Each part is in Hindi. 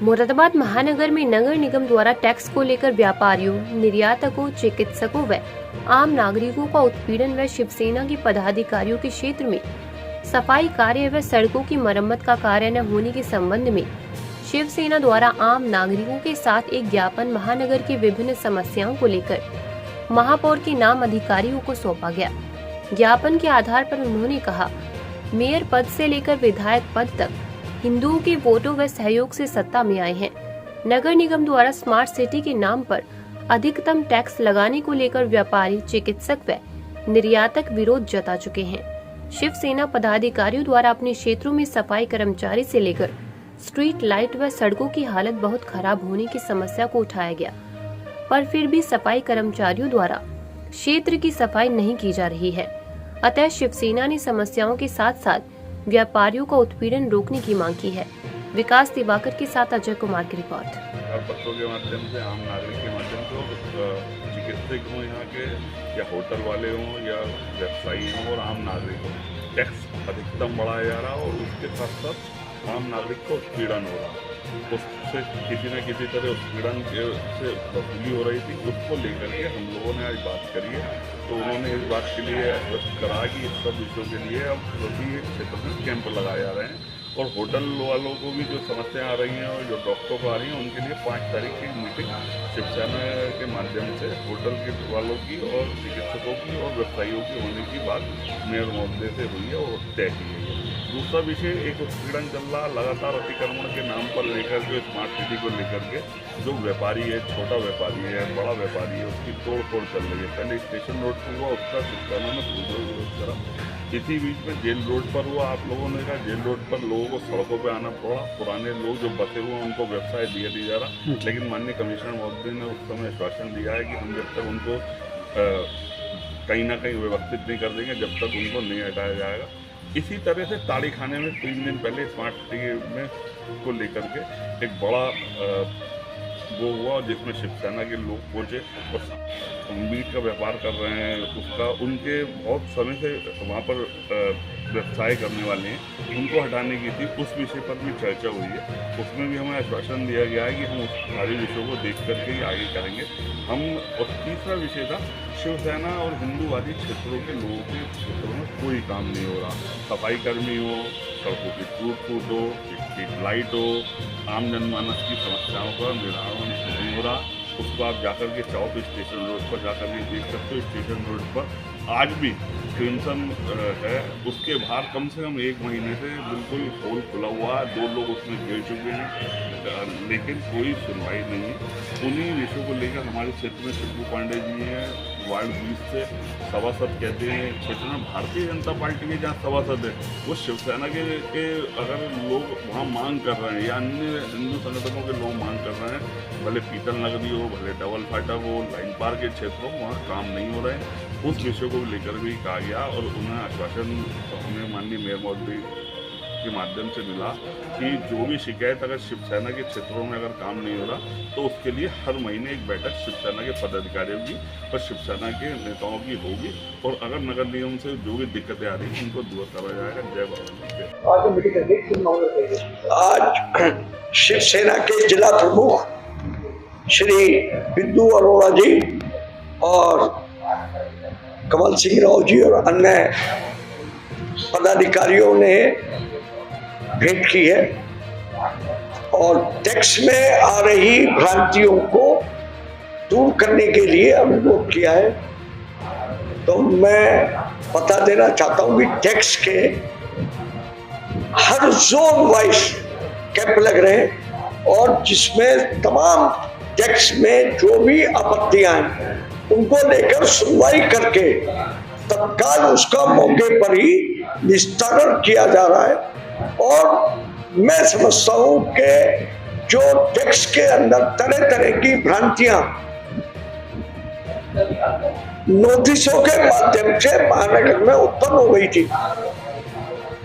मुरादाबाद महानगर में नगर निगम द्वारा टैक्स को लेकर व्यापारियों, निर्यातकों, चिकित्सकों व आम नागरिकों का उत्पीड़न व शिवसेना के पदाधिकारियों के क्षेत्र में सफाई कार्य व सड़कों की मरम्मत का कार्य न होने के संबंध में शिवसेना द्वारा आम नागरिकों के साथ एक ज्ञापन महानगर की विभिन्न समस्याओं को लेकर महापौर के नाम अधिकारियों को सौंपा गया। ज्ञापन के आधार पर उन्होंने कहा, मेयर पद से लेकर विधायक पद तक हिंदुओं के वोटों व सहयोग से सत्ता में आए हैं। नगर निगम द्वारा स्मार्ट सिटी के नाम पर अधिकतम टैक्स लगाने को लेकर व्यापारी, चिकित्सक व निर्यातक विरोध जता चुके हैं। शिवसेना पदाधिकारियों द्वारा अपने क्षेत्रों में सफाई कर्मचारी से लेकर स्ट्रीट लाइट व सड़कों की हालत बहुत खराब होने की समस्या को उठाया गया, पर फिर भी सफाई कर्मचारियों द्वारा क्षेत्र की सफाई नहीं की जा रही है। अतः शिवसेना ने समस्याओं के साथ साथ व्यापारियों का उत्पीड़न रोकने की मांग की है। विकास दिवाकर के साथ अजय कुमार की रिपोर्ट। पत्रों के माध्यम से, आम नागरिक के माध्यम से, चिकित्सक हों यहाँ के या होटल वाले हों या व्यवसायी हों और आम नागरिक हों, टैक्स अधिकतम बढ़ाया जा रहा और उसके साथ साथ आम नागरिक को उत्पीड़न हो रहा, उससे किसी न किसी तरह उत्पीड़न से वसूली हो रही थी। उसको लेकर के हम लोगों ने आज बात करी है, तो उन्होंने इस बात के लिए आश्वस्त करा कि इस सब विषयों के लिए अब सभी क्षेत्र में कैंप लगाए जा रहे हैं और होटल वालों को भी जो समस्याएं आ रही हैं और जो डॉक्टरों को आ रही हैं उनके लिए 5 तारीख की मीटिंग शिवसेना के माध्यम से होटल के वालों की और चिकित्सकों की और व्यवसायियों की होने की बात मेयर महोदय से हुई है और तय की गई है। दूसरा विषय, एक उत्पीड़न चल रहा लगातार अतिक्रमण के नाम पर लेकर के स्मार्ट सिटी को लेकर के जो व्यापारी है, छोटा व्यापारी है, बड़ा व्यापारी है, उसकी तोड़ फोड़ चल रही है। पहले स्टेशन रोड पर हुआ, उसका शिवसेना ने विरोध करा। इसी बीच में जेल रोड पर हुआ, आप लोगों ने कहा जेल रोड पर लोगों को सड़कों पे आना पड़ा। पुराने लोग जो बसे हुए हैं उनको व्यवसाय दिया नहीं जा रहा, लेकिन माननीय कमिश्नर महोदय ने उस समय आश्वासन दिया है कि हम जब तक उनको कहीं ना कहीं व्यवस्थित नहीं कर देंगे, जब तक उनको नहीं हटाया जाएगा। इसी तरह से ताड़ी खाने में 3 दिन पहले स्मार्ट सिटी में को लेकर के एक बड़ा वो हुआ जिसमें शिवसेना के लोग पहुंचे और मीट का व्यापार कर रहे हैं, उसका उनके बहुत समय से वहाँ पर व्यवसाय करने वाले हैं, उनको हटाने की थी। उस विषय पर भी चर्चा हुई है, उसमें भी हमें आश्वासन दिया गया है कि हम उस सारे विषयों को देख करके ही आगे करेंगे हम। और तीसरा विषय था, शिवसेना और हिंदूवादी क्षेत्रों के लोगों के क्षेत्रों में कोई काम नहीं हो रहा। सफाई कर्मी हो, सड़कों की टूट फूट हो, स्ट्रीट लाइट हो, आम जनमानस की समस्याओं का निवारण नहीं हो रहा। उसको आप जाकर के चाहो तो स्टेशन रोड पर जाकर के देख सकते हो। स्टेशन रोड पर आज भी क्रिम्सन है, उसके बाहर कम से कम 1 महीने से बिल्कुल होल खुला हुआ है, 2 लोग उसमें गिर चुके हैं, लेकिन कोई सुनवाई नहीं है। उन्हीं विषयों को लेकर हमारे क्षेत्र में शिबू पांडे जी हैं, वार्ड 20 से सभासद कहते हैं। क्षेत्र में भारतीय जनता पार्टी के जहाँ सभासद है वो शिवसेना के अगर लोग वहाँ मांग कर रहे हैं या अन्य हिंदू संगठनों के लोग मांग कर रहे हैं, भले पीतल नगरी हो, भले डबल फाटक हो, लाइन पार के क्षेत्रों में वहाँ काम नहीं हो रहे हैं। उस विषय को लेकर भी कहा गया और उन्हें आश्वासन हमें माननीय मेयर महोदय के माध्यम से मिला कि जो भी शिकायत अगर शिवसेना के क्षेत्रों में अगर काम नहीं हो रहा तो उसके लिए हर महीने एक बैठक शिवसेना के पदाधिकारियों की और शिवसेना के नेताओं की होगी और अगर नगर निगम से जो भी दिक्कतें आ रही हैं उनको दूर करा जाएगा। जय बाबा। आज शिवसेना के जिला प्रमुख श्री बिंदु अरोड़ा जी और कमल सिंह राव जी और अन्य पदाधिकारियों ने भेंट की है और टैक्स में आ रही भ्रांतियों को दूर करने के लिए अनुरोध किया है। तो मैं बता देना चाहता हूं कि टैक्स के हर जोन वाइज कैंप लग रहे हैं और जिसमें तमाम टैक्स में जो भी आपत्तियां हैं उनको लेकर सुनवाई करके तत्काल उसका मौके पर ही निस्तारण किया जा रहा है। और मैं समझता हूं कि जो टैक्स के अंदर तरह तरह की भ्रांतियां नोटिसों के माध्यम से महानगर में उत्पन्न हो गई थी,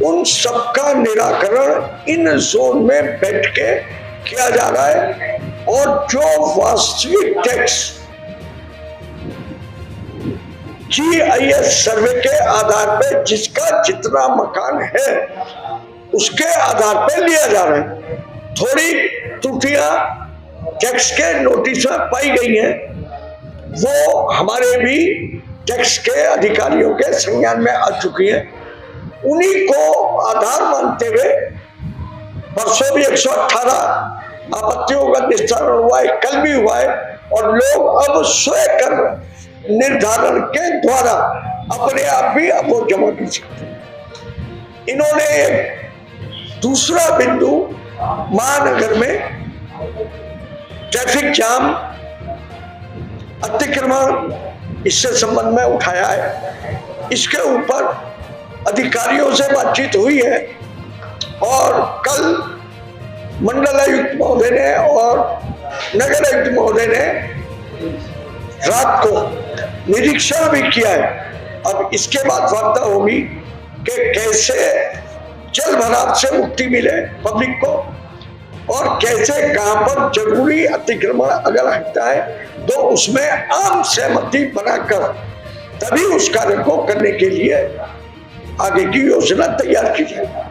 उन सबका निराकरण इन जोन में बैठ के किया जा रहा है और जो वास्तविक टैक्स GIS सर्वे के आधार पे जिसका जितना मकान है उसके आधार पे लिया जा रहा है। थोड़ी त्रुटियां टैक्स के नोटिस में पाई गई हैं वो हमारे भी टैक्स के अधिकारियों के संज्ञान में आ चुकी हैं। उन्हीं को आधार मानते हुए परसों भी 118 आपत्तियों का निस्तारण हुआ है, कल भी हुआ है, और लोग अब स्वयं कर निर्धारण के द्वारा अपने आप भी अब वो जमा कर सकते हैं। इन्होंने एक दूसरा बिंदु महानगर में ट्रैफिक जाम अतिक्रमण इससे संबंध में उठाया है। इसके ऊपर अधिकारियों से बातचीत हुई है और कल मंडलायुक्त महोदय ने और नगर आयुक्त महोदय ने रात को निरीक्षण भी किया है। अब इसके बाद वार्ता होगी कि कैसे जल भराव से मुक्ति मिले पब्लिक को और कैसे कहां पर जरूरी अतिक्रमण अगर हटता है तो उसमें आम सहमति बनाकर तभी उस कार्य को करने के लिए आगे की योजना तैयार की जाएगी।